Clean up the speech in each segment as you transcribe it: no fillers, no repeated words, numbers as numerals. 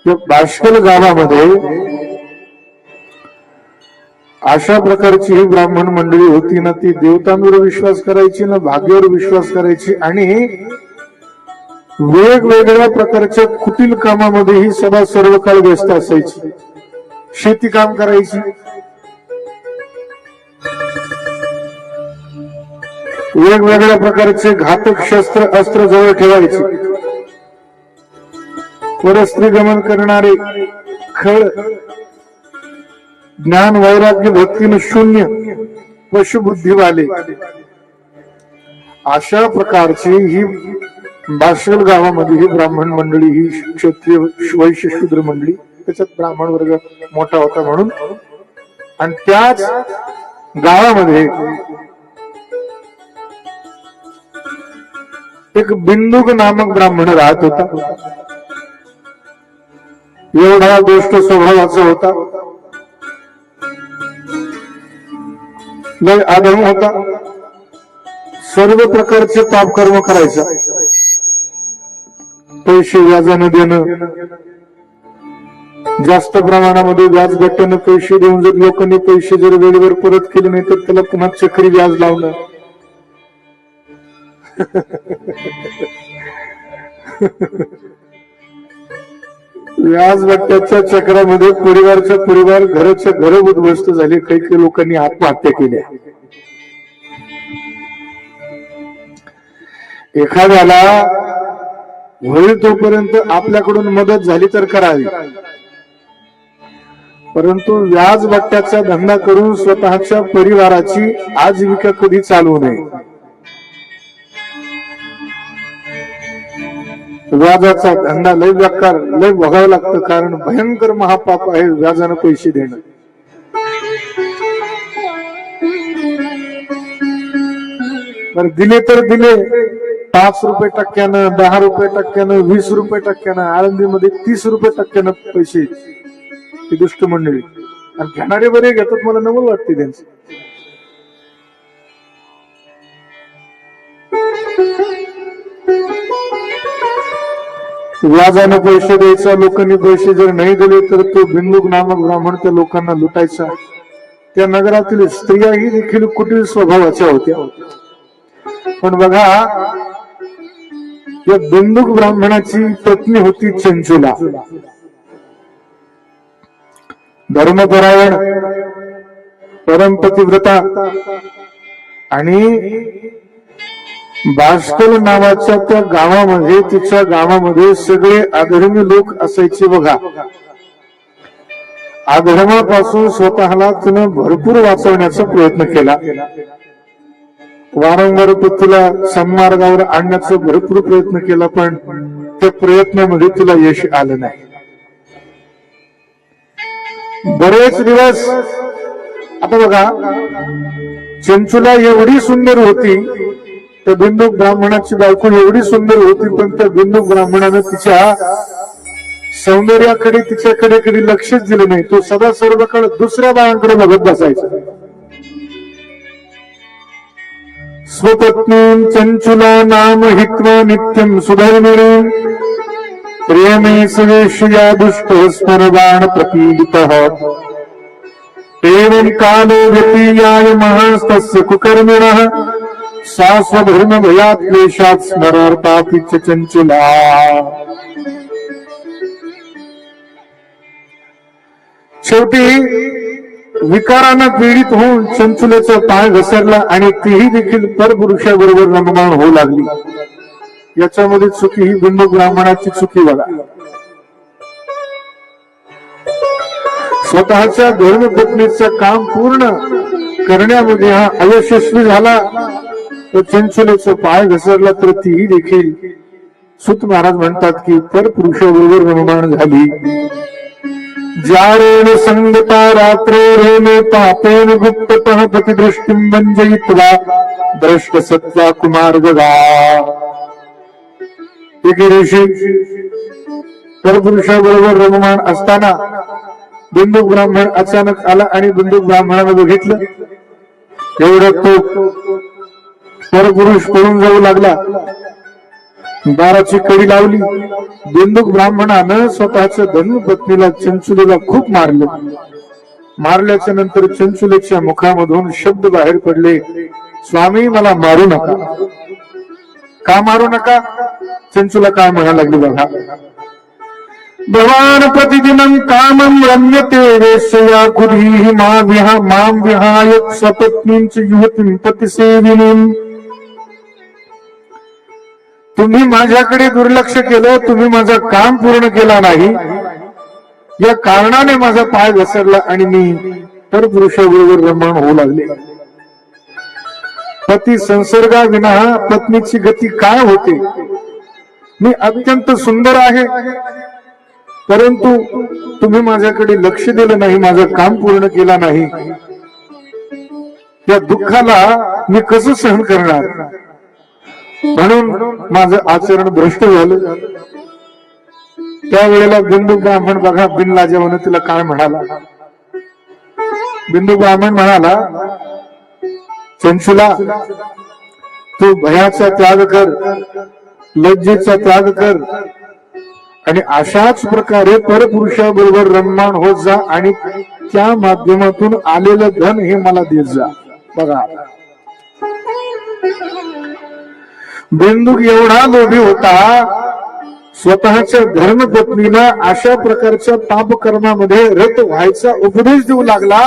या बाष्कल गावामध्ये अशा प्रकारची ही ब्राह्मण मंडळी होती ना, ती देवतांवर विश्वास करायची ना भाग्यावर विश्वास करायची, आणि वेगवेगळ्या प्रकारच्या कुटील कामामध्ये ही सभा सर्व काळ व्यस्त असायची. शेती काम करायची, वेगवेगळ्या प्रकारचे घातक शस्त्र अस्त्र जवळ ठेवायचे, परस्त्रीगमन करणारे, खळ, ज्ञान वैराग्य भक्तीनं शून्य, पशुबुद्धीवाले, अशा प्रकारची ही बाष्कल गावामध्ये ही ब्राह्मण मंडळी, ही क्षत्रिय वैश्य शूद्र मंडळी, त्याच्यात ब्राह्मण वर्ग मोठा होता म्हणून. आणि त्याच गावामध्ये एक बिंदुक नामक ब्राह्मण राहत होता. एवढा दुष्ट स्वभावाचा होता, लय आधम होता, सर्व प्रकारचे पापकर्म करायचा. पैसे व्याजानं देणं, जास्त प्रमाणामध्ये व्याज गट्ट्यानं पैसे देऊन जर लोकांनी पैसे जर वेळेवर परत केले नाही तर त्याला पुन्हा चक्री व्याज लावणं. व्याज गट्ट्याच्या चक्रामध्ये परिवारच्या परिवार, घराच्या घर उद्ध्वस्त झाले. काही काही लोकांनी आत्महत्या केल्या. एखाद्याला होईल तोपर्यंत आपल्याकडून मदत झाली तर करावी, परंतु व्याज गट्ट्याचा धंदा करून स्वतःच्या परिवाराची आजीविका कधी चालवू नये. व्याजाचा धंदा लय बेकार, लय बघावं लागतं, कारण भयंकर महापाप आहे व्याजानं पैसे देणं. तर दिले तर दिले 5 रुपये टक्क्यानं, 10 रुपये टक्क्यानं, 20 रुपये टक्क्यानं, आळंदीमध्ये 30 रुपये टक्क्यानं पैसे ती दुष्ट मंडळी. आणि घेणारे बरे घेतात, मला नवल वाटते त्यांचं. व्याजाने पैसे द्यायचा, लोकांनी पैसे जर नाही दिले तर तो बिंदुक नामक ब्राह्मण त्या लोकांना लुटायचा. त्या नगरातील स्त्रियाही देखील कुटील स्वभावाच्या होत्या. पण बघा, या बिंदुक ब्राह्मणाची पत्नी होती चंचुला. धर्मपरायण, परमपतिव्रता, आणि बाष्कल नावाच्या त्या गावामध्ये, तिच्या गावामध्ये सगळे अधर्मी लोक असायचे. बघा, अधर्मापासून स्वतःला तिनं भरपूर वाचवण्याचा प्रयत्न केला. वारंवार पतीला सन्मार्गावर आणण्याचा भरपूर प्रयत्न केला, पण त्या प्रयत्नामध्ये तिला यश आलं नाही. बरेच दिवस. आता बघा, चंचुला एवढी सुंदर होती, त्या बिंदुक ब्राह्मणाची बायको एवढी सुंदर होती, पण त्या बिंदुक ब्राह्मणानं तिच्या सौंदर्याकडे, तिच्याकडे कधी लक्षच दिलं नाही. तो सदा सर्व काळ दुसऱ्या बायांकडे बघत बसायचा. स्वपत्नी चंचुला नाम हित्वा नित्यम सुधर्मिणी प्रेमे सवेश्या दुष्ट स्मरबाण प्रपीडितः एवं कालो व्यतीयाय महास्तस्य कुकर्मिणः सा स्वधर्म भयात क्लेशात स्मरार्थापि च चंचुला. शेवटी विकारानं पीडित होऊन चंचुलेचा पाय घसरला आणि तीही देखील परपुरुषाबरोबर रममाण होऊ लागली. याच्यामध्ये चुकी ही बिंदुक ब्राह्मणाची चुकी. बघा, स्वतःच्या धर्मपत्नीचं काम पूर्ण करण्यामध्ये हा अयशस्वी झाला, तर चंचुलेचा पाय घसरला, तर तीही देखील, सुत महाराज म्हणतात की परपुरुषाबरोबर रममाण झाली. जारेण संगता रात्रेरेणे पापेन गुप्ततः प्रतिदृष्टिं वंजयित्वा द्रष्ट सत्वा कुमार गगा. एके दिवशी परपुरुषाबरोबर रममाण असताना बिंदुक ब्राह्मण अचानक आला आणि बिंदुक ब्राह्मणानं बघितलं. एवढ्यात तो परपुरुष पळून जाऊ लागला. दाराची कडी लावली. बिंदुक ब्राह्मणानं स्वतःच्या धर्मपत्नीला चंचुलीला खूप मारलं. मारल्याच्या नंतर चंचुलीच्या मुखामधून शब्द बाहेर पडले, स्वामी मला मारू नका. का मारू नका? चंचुला काय म्हणायला लागली बघा, भवान प्रतिदिनं कामं रम्यते वेश्या कुलीहि मां विहाय स्वपत्नींच युवतीं पतिसेविनीं. तुम्ही माझ्याकडे दुर्लक्ष केलं, तुम्ही माझं काम पूर्ण केला नाही, या कारणाने माझा पाय घसरला आणि मी परपुरुषाबरोबर रमण होऊ लागले. पती संसर्गाविना पत्नीची गती काय होते? मी अत्यंत सुंदर आहे, परंतु तुम्ही माझ्याकडे लक्ष दिलं नाही, माझं काम पूर्ण केलं नाही. या दुःखाला मी कसं सहन करणार? म्हणून माझं आचरण भ्रष्ट झालं. त्यावेळेला बिंदू ब्राह्मण बघा बिनलाजेवानं तिला काय म्हणाला. बिंदू ब्राह्मण म्हणाला, चंचुला तू भयाचा त्याग कर, लज्जेचा त्याग कर आणि अशाच प्रकारे परपुरुषाबरोबर रममाण होत जा आणि त्या माध्यमातून आलेलं धन हे मला देत जा. बघा बिंदुक एवढा लोभी होता, स्वतःच्या धर्मपत्नीला अशा प्रकारच्या पापकर्मामध्ये रत व्हायचा उपदेश देऊ लागला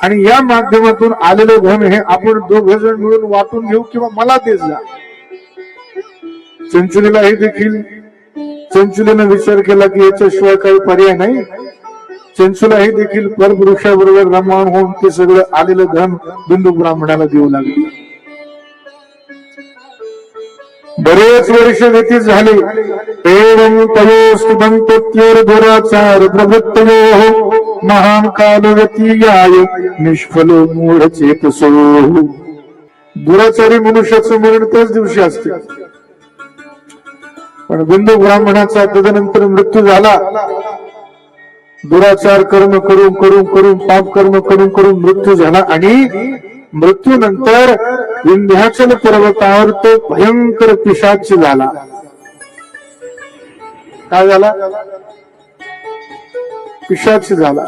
आणि या माध्यमातून आलेले धन हे आपण दोघ जण मिळून वाटून घेऊ किंवा मला देत जा. चंचुलीनं विचार केला की याच्याशिवाय काही पर्याय नाही. चंचुलाही देखील परपुरुषाबरोबर रममाण होऊन ते सगळं आलेलं धन बिंदुक ब्राह्मणाला देऊ लागले. बरेच वर्ष व्यतीत झाले. एवं तयोस्तु दंपत्योर दुराचार प्रवृत्तयोः महान काल व्यतीयाय निष्फलो मूढ चेतसो. दुराचारी मनुष्याचं मरण त्याच दिवशी असते. पण बिंदुक ब्राह्मणाचा तदनंतर मृत्यू झाला. दुराचार कर्म करून करून करून पाप कर्म करून करून मृत्यू झाला आणि मृत्यूनंतर विंध्याचल पर्वतावर तो भयंकर पिशाच झाला. काय झाला? पिशाच झाला.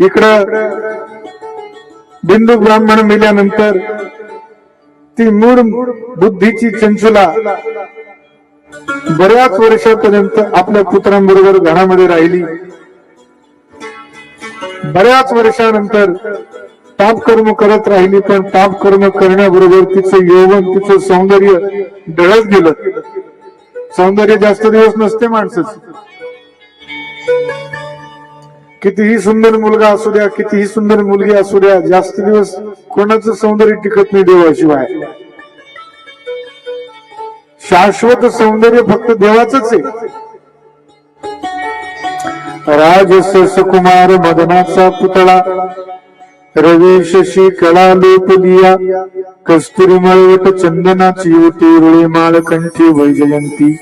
इकडं बिंदुक ब्राह्मण मेल्यानंतर ती मूळ बुद्धीची चंचुला बऱ्याच वर्षापर्यंत आपल्या पुत्रांबरोबर घरामध्ये राहिली. बऱ्याच वर्षानंतर पाप कर्म करत राहिली, पण पाप कर्म करण्याबरोबर तिचं यौवन तिचं सौंदर्य ढळत गेलं. सौंदर्य जास्त दिवस नसते माणसाचं. कितीही सुंदर मुलगा असू द्या, कितीही सुंदर मुलगी असू द्या, जास्त दिवस कोणाचं सौंदर्य टिकत नाही देवाशिवाय. शाश्वत सौंदर्य फक्त देवाचंच आहे. राजस सकुमार मदनाचा पुतळा रवी शशी कळा लोप दिया कस्तुरी मळवट चंदनाची युती रुळे माळकंठी वैजयंती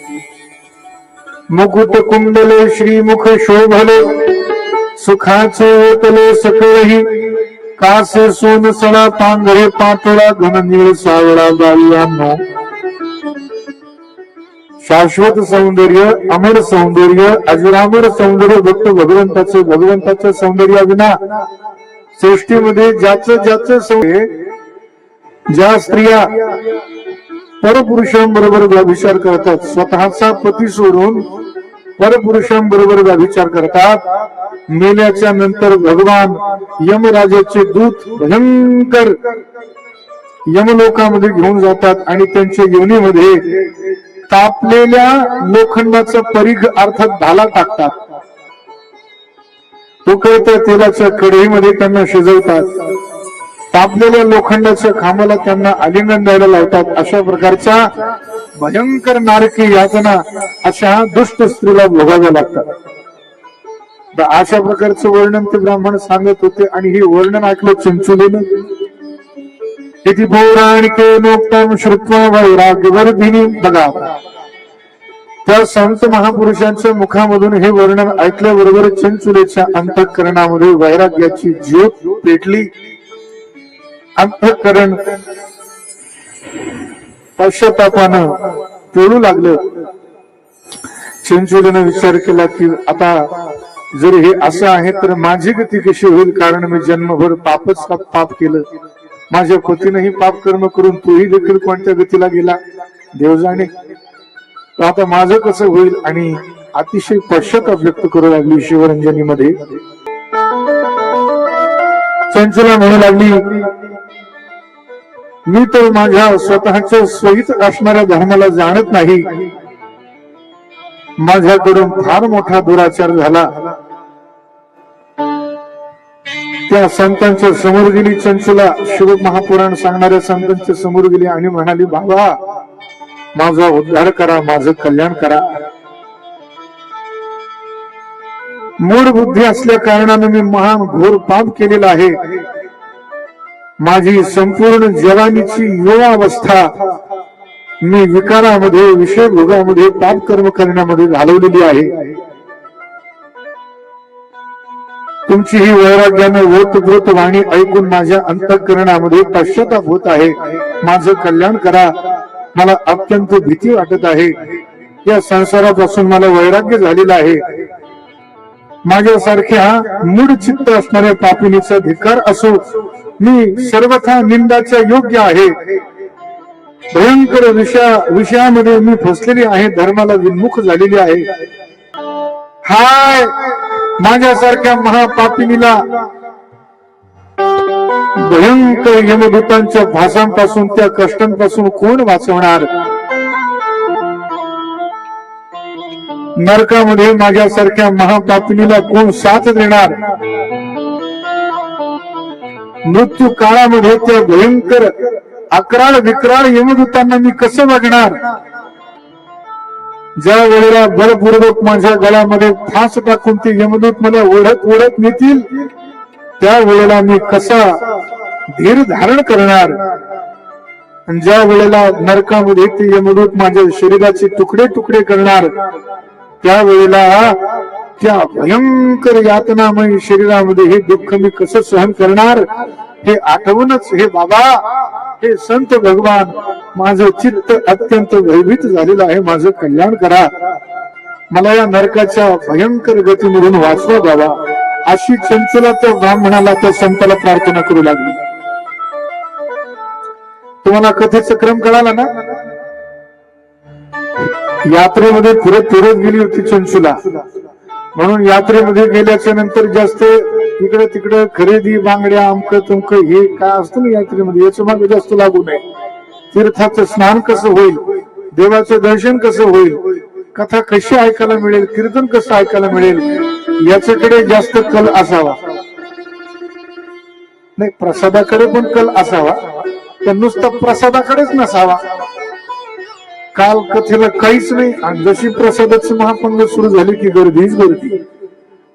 मुकुट कुंडले श्रीमुख शोभले सुखाचे ओतले सकळही कासे सोन सळा पांघरे पातळा घननीळ सावळा बाळ्यांनो. शाश्वत सौंदर्य, अमर सौंदर्य, अजरामर सौंदर्य फक्त भगवंताच्या सौंदर्याविना सृष्टीमध्ये ज्याचं सौंदर्य. ज्या स्त्रिया परपुरुषांबरोबर व्यभिचार करतात, स्वतःचा पती सोडून परपुरुषांबरोबर व्यभिचार करतात, मेल्याच्या नंतर भगवान यमराजाचे दूत भयंकर यमलोकामध्ये घेऊन जातात आणि त्यांच्या योनीमध्ये तापलेल्या लोखंडाचा परीघ अर्थात भाला टाकतात. उकळत्या तेलाच्या कढईमध्ये त्यांना शिजवतात. तापलेल्या लोखंडाच्या खांबाला त्यांना आलिंगन द्यायला लावतात. अशा प्रकारच्या भयंकर नारकी यातना अशा दुष्ट स्त्रीला भोगाव्या लागतात. अशा प्रकारचं वर्णन ते ब्राह्मण सांगत होते आणि हे वर्णन ऐकलं चंचुलीनं. इति पौराणिकेनोक्तं श्रुत्वा वैराग्यवर्धिनी. बघा त्या संत महापुरुषांच्या मुखामधून हे वर्णन ऐकल्याबरोबर चंचुलेच्या अंतःकरणामध्ये वैराग्याची ज्योत पेटली. अंतःकरण पश्चातापानं पिळू लागलं. चिंचोलीनं विचार केला की आता जर हे असं आहे तर माझी गती कशी होईल, कारण मी जन्मभर पाप केलं. माझ्या पतीनेही पाप कर्म करून तोही देखील कोणत्या गतीला गेला देव जाणे. आता माझं कसं होईल, आणि अतिशय पश्चाताप व्यक्त करू लागली शिवरंजनीमध्ये. चंचला म्हणू लागली, मी तर माझ्या स्वतःच्या स्वहित असणाऱ्या धर्माला जाणत नाही. माझ्याकडून फार मोठा दुराचार झाला. त्या संतांच्या समोर गेली चंचला, शिव महापुराण सांगणाऱ्या संतांच्या समोर गेली आणि म्हणाली, बाबा माझा उद्धार करा, माझं कल्याण करा. मूढ बुद्धी असल्या कारणाने मी महान घोर पाप केलेला आहे. माझी संपूर्ण जवानीची युवावस्था मी विकारामध्ये, विषय भोगामध्ये, पाप कर्म करण्यामध्ये घालवलेली आहे. तुमची ही वैराग्याने ओतप्रोत वाणी ऐकून माझ्या अंतःकरणामध्ये पश्चाताप होत आहे. माझं कल्याण करा, मला अत्यंत भीती वाटत आहे. या संसारापासून मला वैराग्य झालेला आहे. माझ्यासारख्या मूढ चित्त असणाऱ्या पापिनीचा धिक्कार असो, मी सर्वथा निंदाच्या योग्य आहे. भयंकर विषयामध्ये मी फसलेली आहे, धर्माला विन्मुख झालेली आहे. हाय, माझ्यासारख्या महापापिनीला भयंकर यमदूतांच्या भासांपासून, त्या कष्टांपासून कोण वाचवणार? नरकामध्ये माझ्यासारख्या महापापिनीला कोण साथ देणार? मृत्यू काळामध्ये त्या भयंकर अकराळ विक्राळ यमदूतांना मी कसं बघणार? ज्या वेळेला बलपूर्वक माझ्या गळ्यामध्ये फास टाकून ते यमदूत मला ओढत ओढत नेतील, त्या वेळेला मी कसा धीर धारण करणार? ज्या वेळेला नरकामध्ये ते यमदूत माझ्या शरीराचे तुकडे तुकडे करणार, त्यावेळेला त्या भयंकर यातनामय शरीरामध्ये हे दुःख मी कसं सहन करणार? हे आठवूनच हे बाबा, हे संत भगवान, माझं चित्त अत्यंत भयभीत झालेलं आहे. माझं कल्याण करा, मला या नरकाच्या भयंकर गतीमधून वाचवा बाबा. अशी चंचला त्या ब्राह्मणाला, त्या संताला प्रार्थना करू लागली. तुम्हाला कथेचा क्रम कळाला ना? यात्रेमध्ये फिरत फिरत गेली होती चंचुला, म्हणून यात्रेमध्ये गेल्याच्या नंतर जास्त इकडे तिकडे खरेदी, बांगड्या, अमक तुमक हे काय असतं ना यात्रेमध्ये, याच्या मागे जास्त लागू नये. तीर्थाचं स्नान कसं होईल, देवाचं दर्शन कसं होईल, कथा कशी ऐकायला मिळेल, कीर्तन कसं ऐकायला मिळेल, याच्याकडे जास्त कल असावा. नाही, प्रसादाकडे पण कल असावा, पण नुसता प्रसादाकडेच नसावा. काल कथेला काहीच नाही, आणि जशी प्रसादाची महापंगत सुरू झाली की गर्दीच गर्दी.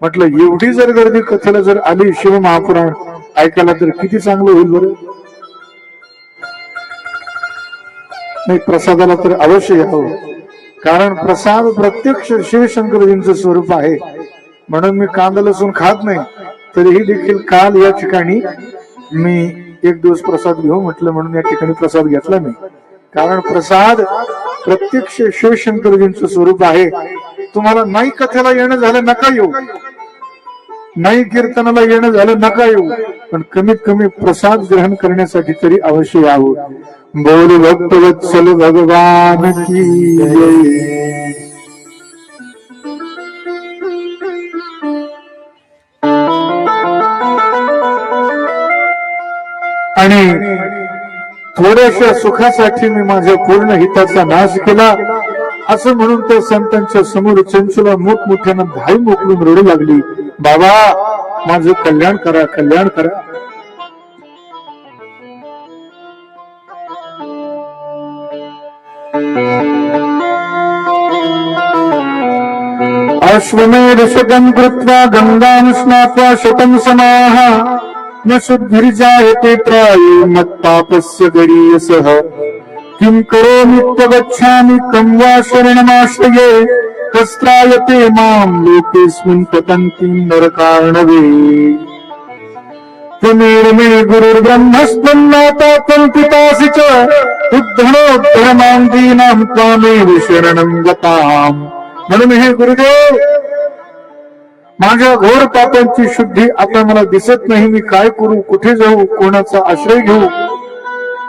म्हटलं एवढी जर गर्दी कथेला जर आली शिव महापुराण ऐकायला तर किती चांगलं होईल बरं. नाही, प्रसादाला तर अवश्य यावं, कारण प्रसाद प्रत्यक्ष शिवशंकरजींचं स्वरूप आहे. म्हणून मी कांदा लसूण खात नाही, तरीही देखील काल या ठिकाणी मी एक दिवस प्रसाद घेऊ म्हटलं, म्हणून या ठिकाणी प्रसाद घेतला मी. कारण प्रसाद प्रत्यक्ष शिवशंकरजींचं स्वरूप आहे. तुम्हाला नाही कथेला येणं झालं नका येऊ, नाही कीर्तनाला येणं झालं नका येऊ, पण कमीत कमी प्रसाद ग्रहण करण्यासाठी तरी अवश्य यावं. बोल भक्तवत्सल भगवान की जय. आणि थोड्याशा सुखासाठी मी माझ्या पूर्ण हिताचा नाश केला, असं म्हणून त्या संतांच्या समोर चंचला मोठमोठ्यानं धाई मोकळून रडू लागली. बाबा माझं कल्याण करा, कल्याण करा. अश्वमेध शतं कृत्वा गंगां स्नात्वा शतं समाः न शुद्धिर्जायते प्रायो मत्पापस्य गरीयसः. किं करोमीत्यगच्छामि कं वा शरणमाश्रये कस्त्रायते मां लोकेऽस्मिन् पतन्तीं नरकार्णवे. त्वमेव मे गुरुर्ब्रह्मस्त्वं माता त्वं पितासि च उद्धरणोद्धरणां त्वामेव शरणं गताम्. म्हणून हे गुरुदेव, माझ्या घोर पापांची शुद्धी आता मला दिसत नाही. मी काय करू, कुठे जाऊ, कोणाचा आश्रय घेऊ?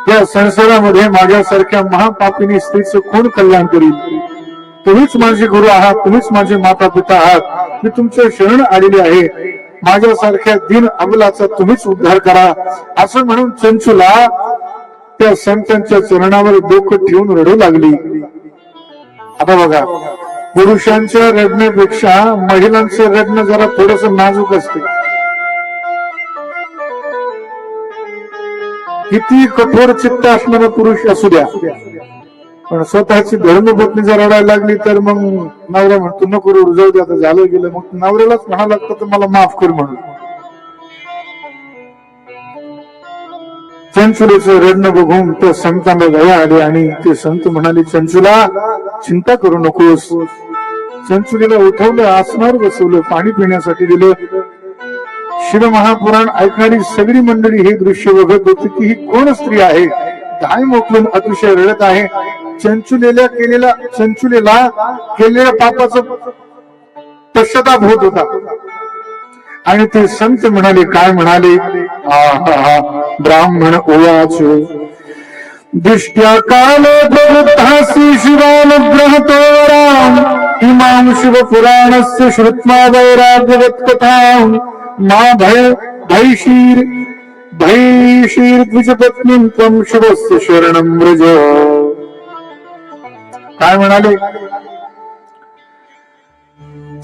या संसारामध्ये माझ्यासारख्या महापापिनी स्त्रीचं कोण कल्याण करील? तुम्हीच माझे गुरु आहात, तुम्हीच माझे माता पिता आहात. मी तुमच्या शरण आलेले आहे. माझ्यासारख्या दीन अबलाचा तुम्हीच उद्धार करा. असं म्हणून चंचुला त्या संतांच्या चरणावर डोकं ठेवून रडू लागली. आता बघा, पुरुषांच्या रडण्यापेक्षा महिलांचं रडणं जरा थोडस नाजूक असते. किती कठोर चित्त असणारा पुरुष असू द्या, पण स्वतःची धर्मपत्नी जर रडायला लागली तर मग नवरा म्हणतो नको रडू, जाऊ दे आता, झालं गेलं. मग नवऱ्यालाच म्हणावं लागतं तर मला माफ कर म्हणून. चंचुलेचं रडणं बघून त्या संतांना दया आली आणि ते संत म्हणाले, चंचुला चिंता करू नकोस. चंचुलीला उठवलं, आसनावर बसवलं, पाणी पिण्यासाठी दिलं. शिवमहापुराण ऐकणारी सगळी मंडळी हे दृश्य बघत होती की ही कोण स्त्री आहे, दाय मोकलून अतिशय रडत आहे. चंचुलेला केलेल्या पापाचा पश्चाताप होत होता. आणि ते संत म्हणाले, काय म्हणाले? ब्राह्मण उवाच दृष्ट्या काले प्रवृत्तासि शिवानुग्रहतोराम इमां शिवपुराणस्य श्रुत्वा वैराग्यवत्कथां मा भैशीर द्विजपत्नीं त्वं शिवस्य शरणं व्रज. काय म्हणाले?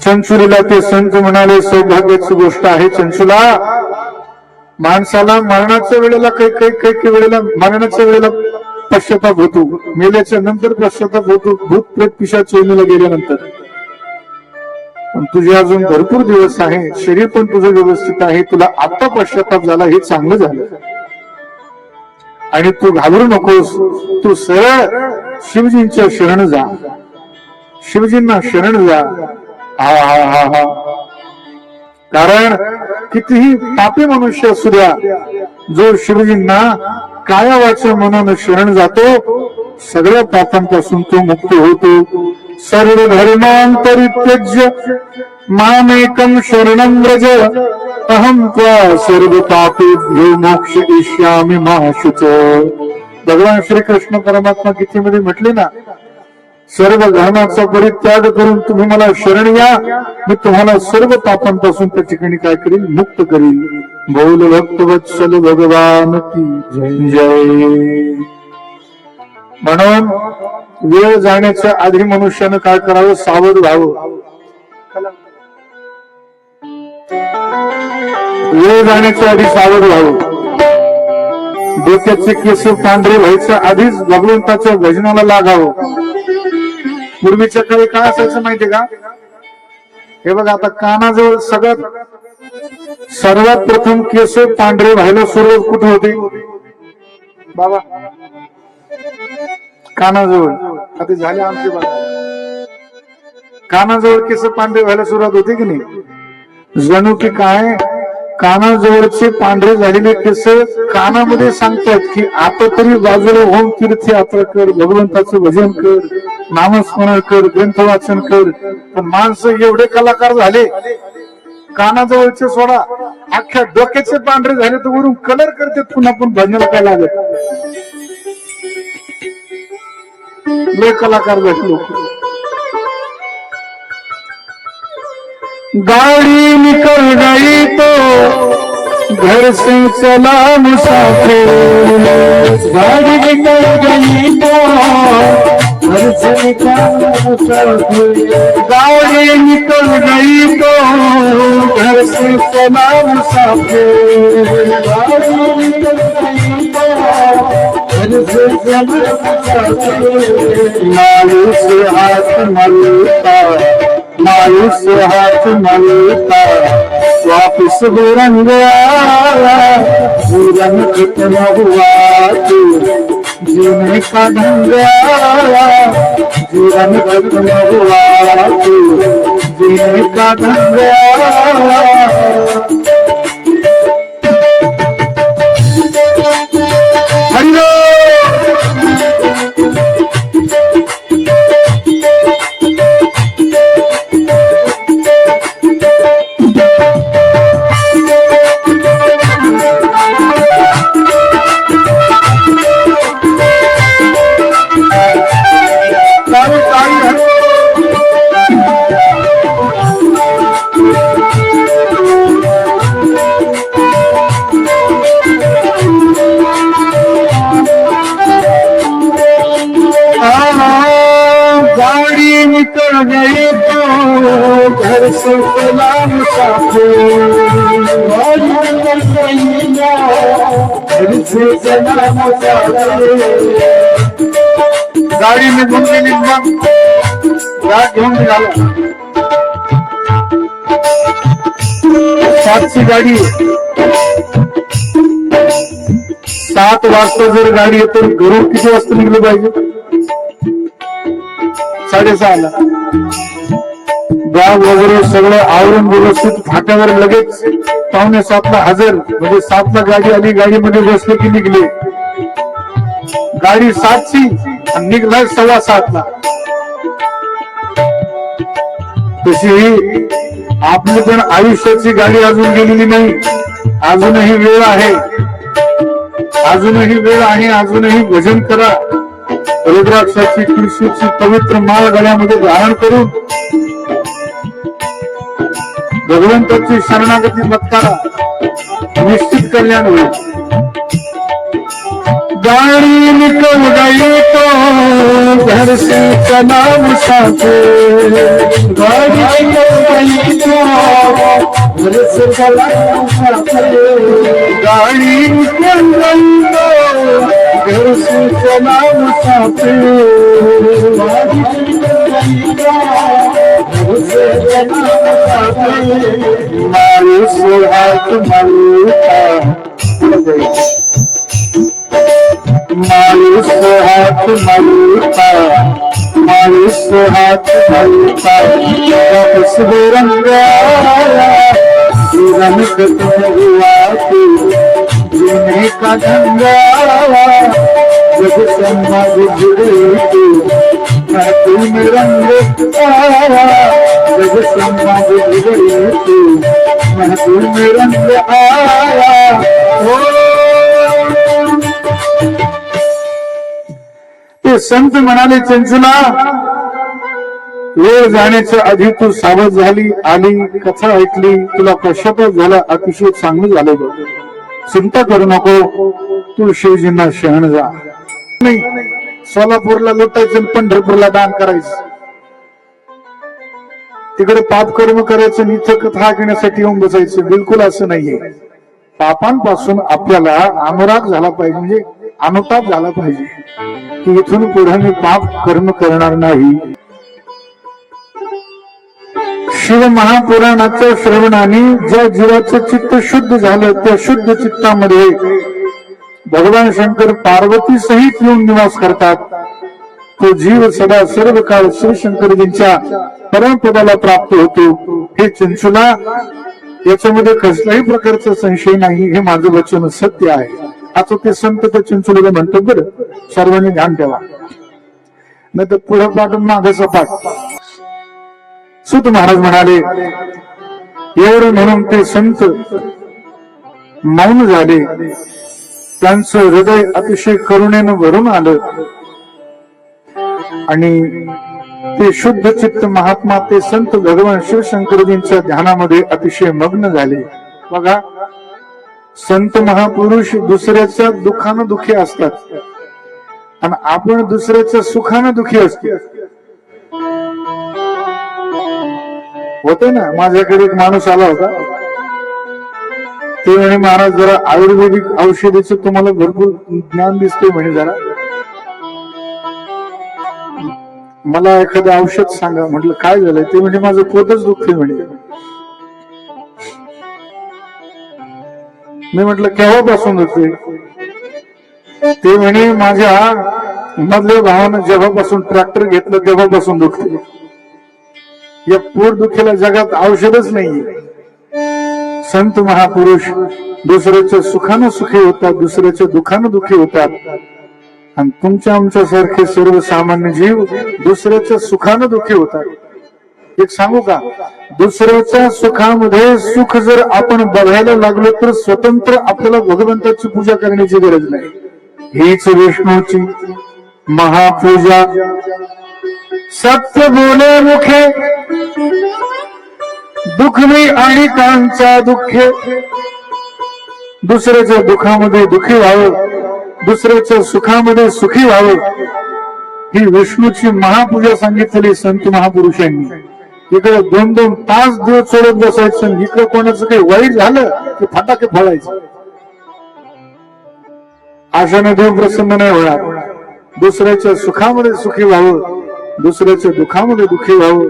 चंचुलीला ते संत म्हणाले, सौभाग्याची गोष्ट आहे चंचुला, माणसाला मरणाच्या वेळेला काही वेळेला मरणाच्या वेळेला पश्चाताप होतो, मेल्याच्या नंतर पश्चाताप होतो, भूत प्रेत पिशाच चोरीला गेल्यानंतर. पण तुझे अजून भरपूर दिवस आहे, शरीर पण तुझं व्यवस्थित आहे, तुला आता पश्चाताप झाला हे चांगलं झालं. आणि तू घाबरू नकोस, तू सरळ शिवजींच्या शरण जा, शिवजींना शरण जा. हा. कारण कितीही पापी मनुष्य असू द्या, जो शिवजींना काया वाचा मनानं शरण जातो, सगळ्या पापांपासून तो मुक्त होतो. सर्व धर्मां परित्यज्य मामेकं शरणं व्रज अहं त्वा सर्व पापेभ्यो मोक्षयिष्यामि मा शुचः. भगवान श्रीकृष्ण परमात्मा गीतेमध्ये म्हटले ना, सर्व धर्माचा परित्याग करून तुम्ही मला शरण या, मी तुम्हाला सर्व पापांपासून त्या ठिकाणी काय करील, मुक्त करील. बोल भक्तवत्सल भगवान की जय जय. म्हणून वेळ जाण्याच्या आधी मनुष्यानं काय करावं, सावध व्हावं. वेळ जाण्याच्या आधी सावध व्हावं. डोक्याचे केस पांढरे व्हायच्या आधीच भगवंताच्या भजनाला लागावं. पूर्वीच्या काळी काय असायचं माहितीये का? हे बघा, आता कानाजवळ सर्वात प्रथम केस पांढरे व्हायला सुरुवात कुठे होती बाबा? कानाजवळ. आता झाले आमचे बाबा, कानाजवळ केस पांढरे व्हायला सुरुवात होते की नाही? जणू की काय कानाजवळचे पांढरे झालेले केस कानामध्ये सांगतात की आता तरी बाजूला होऊन तीर्थयात्रा कर, भगवंताचं भजन कर, नामस्मरण कर, ग्रंथ वाचन कर. पण माणसं एवढे कलाकार झाले, कानाजवळचे सोडा, अख्ख्या डोक्याचे पांढरे झाले तर वरून कलर करते पुन्हा पण भजनाला काय लागत. लय कलाकार झाले लोक. गाड़ी निकल गई तो घर से चला मुसाफिर, गाड़ी निकल गई तो घर से निकला मुसाफिर, गाड़ी निकल गई तो घर से चला मुसाफिर, गाड़ी निकल गई तो घर से चला मुसाफिर. मायूस हाथ मलता, मायूस हाथ मलता वापिस बुरन गया, बुरन कितना हुआ तू जीने का ढंग गया, जीवन कितना हुआ तू जीने का ढंग गया. हरिओम. निकल गई तो घर से चला मुसाफिर, गाड़ी निकल गई तो घर से चला मुसाफिर। गाडी निघून गेली मग गाठ घेऊन निघाला। 7ची गाडी, 7 वाजता जर गाडी येते घरून किती वाजता निघलं पाहिजे? 6:30ला बॅग वगैरे सगळं आवरून व्यवस्थित फाट्यावर लगेच 6:45ला हजर, म्हणजे 7ला गाडी आली, गाडीमध्ये बसले की निघले। गाडी 7ची आणि निघलाय 7:15ला। तशी आपली पण आयुष्याची गाडी अजून गेलेली नाही, अजूनही वेळ आहे, अजूनही वेळ आहे, अजूनही भजन करा। रुद्राक्षाची तुळशीची पवित्र माळ गळ्यामध्ये धारण करून भगवंताची शरणागती पत्करा, निश्चित कल्याण होईल। गाड़ी निकल गई तो घर से चला मुसाफिर, गाड़ी निकल गई तो घर से चला मुसाफिर, गाड़ी निकल गई तो घर से चला मुसाफिर, गाड़ी निकल गई तो घर से चला मुसाफिर। मायूस हाथ मारूता, मायूस हाथ मलता, मायूस हाथ मलता, बस बेरंगा रंग खत्म हुआ तू जीने का ढंगा, जब समाज जुड़े तू महफिल में रंग आया, जब समाज जुड़े तू महफिल में रंग आया। ते संत म्हणाले, चंचुला वेळ जाण्याच्या आधी तू सावध झाली, आली, कथा ऐकली, तुला पश्चाताप झाला, अतिशय चांगलं झालं बघ, चिंता करू नको, तू शिवजींना शरण जा। नाही सोलापूरला लुटायचं, पंढरपूरला दान करायचं, तिकडे पाप कर्म करायचं, इथं कथा ऐकण्यासाठी येऊन बसायचं, बिलकुल असं नाहीये। पापांपासून आपल्याला अनुराग झाला पाहिजे, म्हणजे अनुताप झाला पाहिजे की इथून पुढे मी पाप कर्म करणार नाही। शिव महापुराणाच्या श्रवणाने ज्या जीवाचं चित्त शुद्ध झालं, त्या शुद्ध चित्तामध्ये भगवान शंकर पार्वती सहित येऊन निवास करतात। तो जीव सदा सर्व काळ श्री शंकरजींच्या परमपदाला प्राप्त होतो। हे चंचुला, याच्यामध्ये कसल्याही प्रकारचा संशय नाही, हे माझं वचन सत्य आहे। आता ते संत त्या चिंचोलीला म्हणतात, बरं सर्वांनी ध्यान ठेवा, नाही तर पुढे पाठून मागे सपाट। सूत महाराज म्हणाले, एवढं म्हणून ते संत मौन झाले, त्यांचं हृदय अतिशय करुणेनं भरून आलं आणि ते शुद्ध चित्त महात्मा, ते संत भगवान शिवशंकरजींच्या ध्यानामध्ये अतिशय मग्न झाले। बघा, संत महापुरुष दुसऱ्याच्या दुःखानं दुःखी असतात आणि आपण दुसऱ्याच्या सुखानं दुःखी असतो। होते ना, माझ्याकडे एक माणूस आला होता, ते म्हणे महाराज जरा आयुर्वेदिक औषधीचं तुम्हाला भरपूर ज्ञान दिसतंय म्हणे, जरा मला एखादं औषध सांगा। म्हटलं काय झालंय? ते म्हणजे माझं पोटच दुखतंय म्हणे। मी म्हटलं केव्हापासून दुखतंय? ते म्हणे माझ्या मधल्या भावानं जेव्हापासून ट्रॅक्टर घेतलं तेव्हापासून दुखते। या पोट दुखीला जगात औषधच नाहीये। संत महापुरुष दुसऱ्याच्या सुखानं सुखी होतात, दुसऱ्याच्या दुःखानं दुःखी होतात, आणि तुमच्या आमच्या सारखे सर्वसामान्य जीव दुसऱ्याच्या सुखानं दुःखी होतात। एक सांगू का, दुसऱ्याच्या सुखामध्ये सुख जर आपण बघायला लागलो तर स्वतंत्र आपल्याला भगवंताची पूजा करण्याची गरज नाही। हीच विष्णूची महापूजा। सत्य बोले मुखे, दुःख मी आणि कांचा दुःखे। दुसऱ्याच्या दुःखामध्ये दुःखी व्हावं, दुसऱ्याच्या सुखामध्ये सुखी व्हावं, ही विष्णूची महापूजा सांगितलेली संत महापुरुषांनी. इकडे 2-2 तास दिवस चढत बसायचं, इकडे कोणाचं काही वाईट झालं की फटाके फोडायचे. अशाने देव प्रसन्न नाही होणार. दुसऱ्याच्या सुखामध्ये सुखी व्हावं, दुसऱ्याच्या दुःखामध्ये दुःखी व्हावं,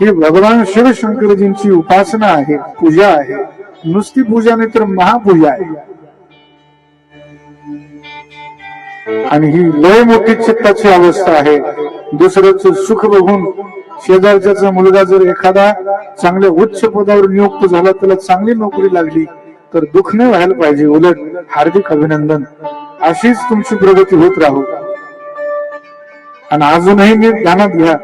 ही भगवान शिवशंकरजींची उपासना आहे, पूजा आहे. नुसती पूजा नाही तर महापूजा आहे. आणि ही लय मोठी चित्ताची अवस्था आहे. दुसऱ्याचं सुख बघून शेजारच्याचा मुलगा जर एखादा चांगल्या उच्च पदावर नियुक्त झाला, त्याला चांगली नोकरी लागली, तर दुःख नाही व्हायला पाहिजे, उलट हार्दिक अभिनंदन. अशीच तुमची प्रगती होत राहू. आणि अजूनही मी ध्यानात घ्या,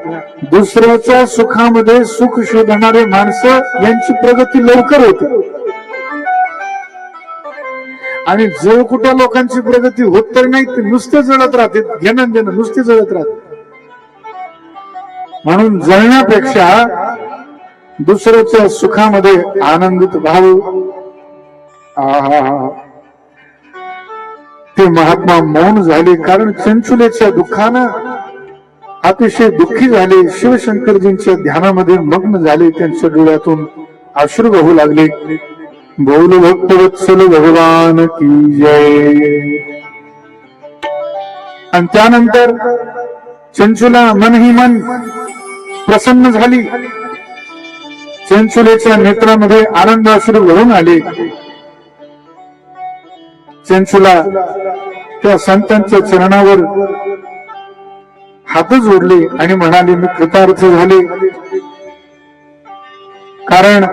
दुसऱ्याच्या सुखामध्ये सुख शोधणारे माणसं यांची प्रगती लवकर होते. आणि जळ कुठल्या लोकांची प्रगती होत तर नाही, ते नुसते जळत राहते, घेणं देणं नुसते जळत राहते. म्हणून जळण्यापेक्षा दुसऱ्याच्या सुखामध्ये आनंदित व्हावं. ते महात्मा मौन झाले, कारण चंचुलेच्या दुःखानं अतिशय दुःखी झाले. शिवशंकरजींच्या ध्यानामध्ये मग्न झाले. त्यांच्या डोळ्यातून अश्रू वाहू लागले. बोल भक्तवत्सल भगवान की जय. आणि त्यानंतर चंचुला मन ही मन प्रसन्न झाली. चंचुलेच्या नेत्रामध्ये आनंद अश्रू वाहून आले. चंचुला त्या संतांच्या चरणावर हात जोडले आणि म्हणाले, मी कृतार्थ झाले. कारण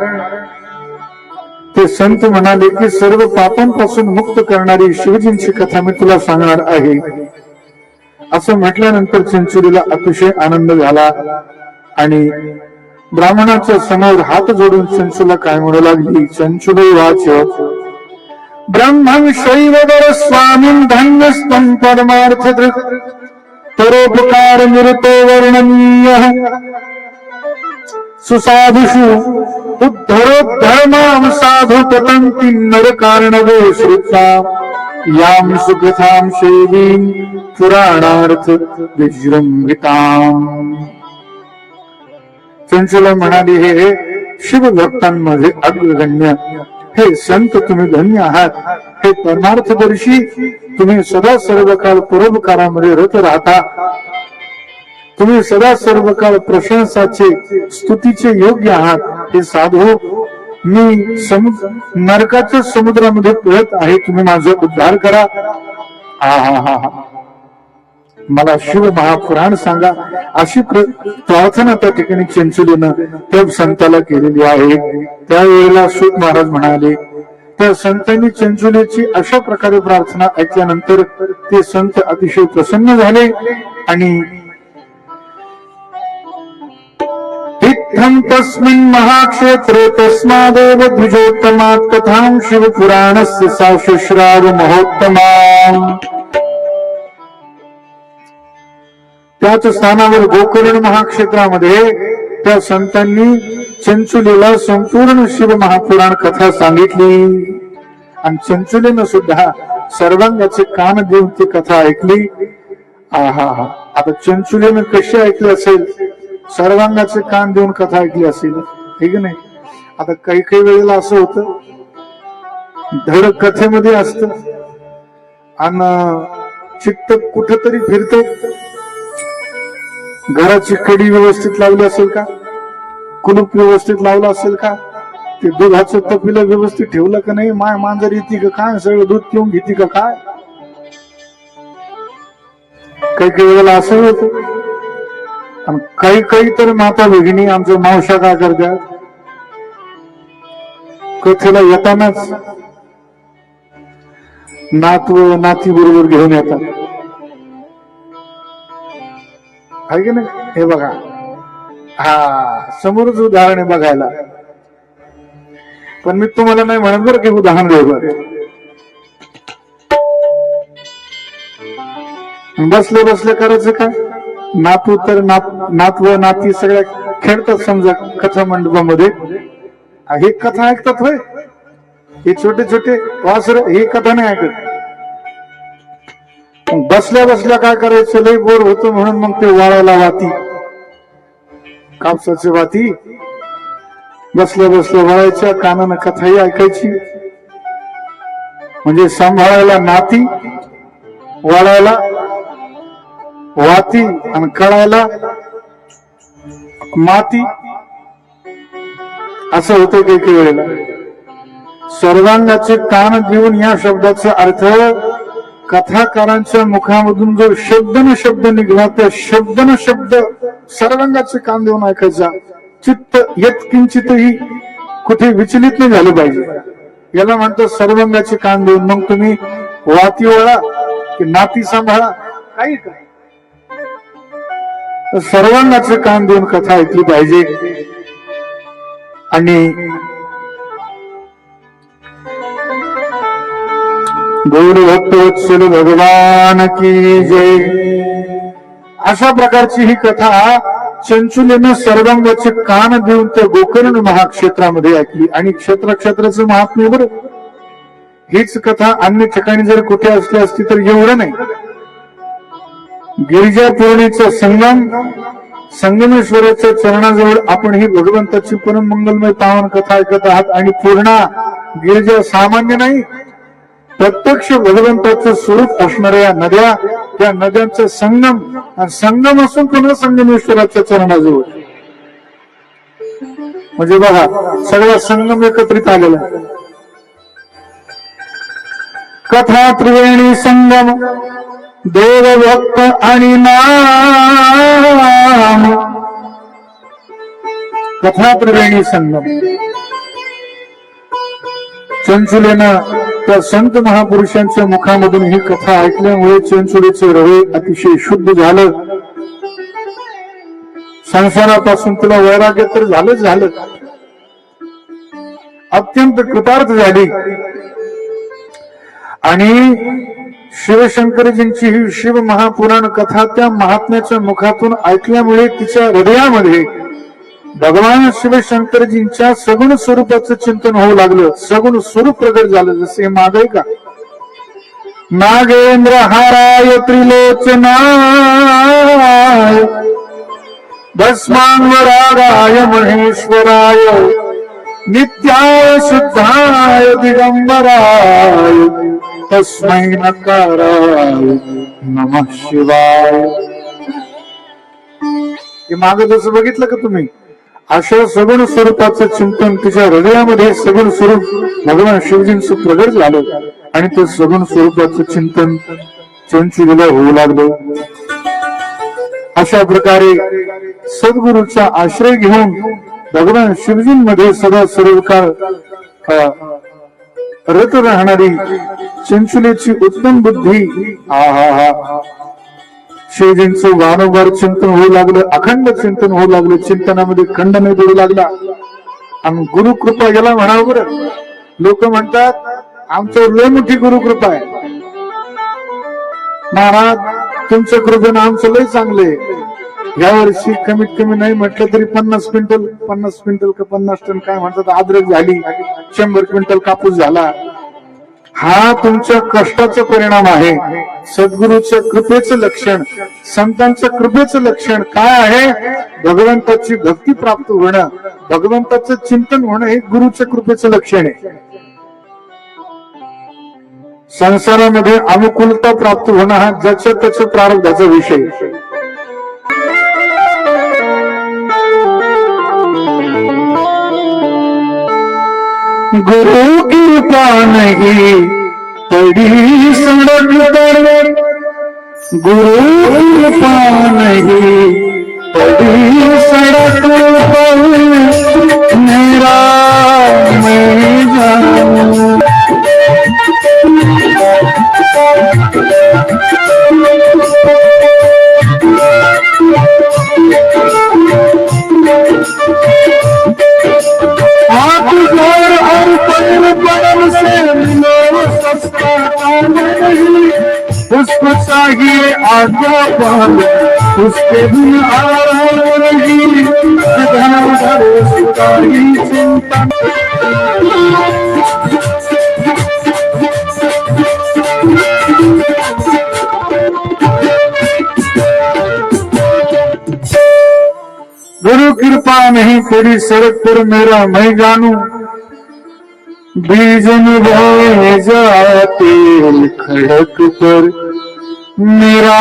ते संत म्हणाले की सर्व पापांपासून मुक्त करणारी शिवजींची कथा मी तुला सांगणार आहे. असं म्हटल्यानंतर चंचुलीला अतिशय आनंद झाला आणि ब्राह्मणाच्या समोर हात जोडून चंचुला काय म्हणू लागली. चंचुले वाच, ब्रह्मं शैवदर स्वामीं धन्यस्तं परमार्थ दृक् परोपकार निरतो वर्णनीयः सुसाधुषु उद्धरोद्धर्मां साधु पतन्ति नरकार्णवे श्रुत्वा यां सुकथां सेवीं पुराणार्थ विजृंभिताम्. चंचुला म्हणाली, हे शिवभक्तांमध्ये अग्रगण्य, हे संत तुम्ही धन्य आहात. हे परमार्थदर्शी, तुम्ही सदा सर्व काळ परोपकारामध्ये रत राहता. तुम्ही सदा सर्व काळ प्रशंसाचे स्तुतीचे योग्य आहात. हे साधू, मी नरकाच्या समुद्रामध्ये पळत आहे, तुम्ही माझा उद्धार करा. मला शिव महापुराण सांगा, अशी प्रार्थना त्या ठिकाणी चंचुलीनं त्या संताला केलेली आहे. त्यावेळेला सूत महाराज म्हणाले, त्या संतांनी चंचुलीची अशा प्रकारे प्रार्थना ऐकल्यानंतर ते संत अतिशय प्रसन्न झाले आणि इत्थं तस्मिन् महाक्षेत्रे तस्मादेव द्विजोत्तमात् कथां शिवपुराणस्य सा शुश्राव महोत्तमाम्. त्याच स्थानावर गोकर्ण महाक्षेत्रामध्ये त्या संतांनी चंचुलीला संपूर्ण शिव महापुराण कथा सांगितली आणि चंचुलीनं सुद्धा सर्वांगाचे कान देऊन ती कथा ऐकली. आता चंचुलीनं कशी ऐकली असेल, सर्वांगाचे कान देऊन कथा ऐकली असेल, ठीक नाही. आता काही काही वेळेला असं होतं, धड कथेमध्ये असत आणि चित्त कुठंतरी फिरत. घराची कडी व्यवस्थित लावली असेल का, कुलूप व्यवस्थित लावलं असेल का, ते दुधाचं तपीला व्यवस्थित ठेवलं का नाही, माय मांजर येते का काय, सगळं दूध पिऊन घेते का काय. काही काही वेळेला असं होतं. आणि काही काही तर माता भगिनी आमच्या मावशा काय करतात, कथेला येतानाच नात व नाती बरोबर घेऊन येतात, आहे की नाही. हे बघा, समोरच उदाहरण आहे बघायला. पण मी तुम्हाला नाही म्हणत बरं की उदाहरण देऊ. बसले बसले करायचं काय, नातू तर नात व नाती सगळ्या खेळतात समजा कथा मंडपामध्ये. हे कथा ऐकतात होय, हे छोटे छोटे वासर हे कथा नाही ऐकत. मग बसल्या बसल्या काय करायचं, लई बोर होतं म्हणून मग ते वाळायला वाती, कापसाची वाती बसल्या बसल्या वळायच्या, कानानं कथाही ऐकायची. म्हणजे सांभाळायला नाती, वाळायला वाती आणि कळायला माती, असं होतं काही वेळेला. सर्वांगाचे कान देऊन या शब्दाचा अर्थ कथाकारांच्या मुखामधून जो शब्द न शब्द निघला त्या शब्द न शब्द सर्वांगाचे कान देऊन ऐकायचा. चित्त यत्किंचितही कुठे विचलित नाही झालं पाहिजे, याला म्हणतात सर्वांगाचे कान देऊन. मग तुम्ही वाती वळा की नाती सांभाळा, काही का सर्वांगाचे कान देऊन कथा ऐकली पाहिजे. आणि गौर भक्तवत्सल भगवान की जय. अशा प्रकारची ही कथा चंचुलेनं सर्वांगाचे कान देऊन त्या गोकर्ण महाक्षेत्रामध्ये ऐकली. आणि क्षेत्राचं महात्म्य बरं, हीच कथा अन्य ठिकाणी जर कुठे असली असती तर एवढं नाही. गिरिजा पौर्णिमेचा संगमेश्वराच्या चरणाजवळ आपण ही भगवंताची परम मंगलमय पावन कथा ऐकत आहात. आणि पूर्णा गिरिजा सामान्य नाही, प्रत्यक्ष भगवंताचं स्वरूप असणाऱ्या या नद्या, त्या नद्यांचा संगम असून पुन्हा संगमेश्वराच्या चरणाजवळ. म्हणजे बघा सगळा संगम एकत्रित आलेला. कथा त्रिवेणी संगम, देव भक्त आणि नाम. कथा त्रिवेणी संगम. चंचुलेनं त्या संत महापुरुषांच्या मुखामधून ही कथा ऐकल्यामुळे चंचुलीचे हृदय अतिशय शुद्ध झालं. संसारापासून तुला वैराग्य तर झालं, अत्यंत कृतार्थ झाली. आणि शिवशंकरजींची ही शिव महापुराण कथा त्या महात्म्याच्या मुखातून ऐकल्यामुळे तिच्या हृदयामध्ये भगवान शिवशंकरजींच्या सगुण स्वरूपाचं चिंतन होऊ लागलं. सगुण स्वरूप प्रगट झालं. जसे माग आहे का, नागेंद्र हाराय त्रिलोचनाय, भस्मांगरागाय महेश्वराय, नित्याय शुद्धाय दिगंबराय, तस्मै नकाराय नमः शिवाय. हे माग जसं बघितलं का तुम्ही, अशा सगुण स्वरूपाचं चिंतन तिच्या हृदयामध्ये सगुण स्वरूप भगवान शिवजींचं प्रगट झालं. आणि ते सगुण स्वरूपाचं चिंतन चंचुलीला होऊ लागलं. अशा प्रकारे सद्गुरूचा आश्रय घेऊन भगवान शिवजींमध्ये सदा सर्व काळ रत राहणारी चंचुलीची उत्तम बुद्धी, शिवजींचं वारंवार चिंतन होऊ लागलं, अखंड चिंतन होऊ लागलं. चिंतनामध्ये खंड नाही पडू लागला. आणि गुरुकृपा याला म्हणावं बरं. लोक म्हणतात आमच्यावर लय मोठी गुरुकृपा आहे. महाराज तुमच्या कृपेनं आमचं लय चांगले. या वर्षी कमीत कमी नाही म्हटलं तरी 50 क्विंटल का 50 टन काय म्हणतात अद्रक झाली, 100 क्विंटल कापूस झाला. हा तुमच्या कष्टाचा परिणाम आहे. सद्गुरूच्या कृपेचं लक्षण, संतांच्या कृपेचं लक्षण काय आहे? भगवंताची भक्ती प्राप्त होणं, भगवंताचं चिंतन होणं हे गुरुच्या कृपेचं लक्षण आहे. संसारामध्ये अनुकूलता प्राप्त होणं हा ज्याच्या त्याच्या प्रारब्धाचा विषय. गुरु कृपा नहीं पड़ी सड़क पर, गुरु कृपा नहीं पड़ी सड़क पर, मेरा मैं जाऊं. हाथ जोड़ और पल पल से मिलो, सस्ता काम नहीं. उसको चाहिए आज्ञा पाल, उसके बिन आराम नहीं. इधर उधर उसका ही चिंतन. नहीं पड़ी सड़क पर मेरा मैं जानू, बीजन बह जाते खड़क पर मेरा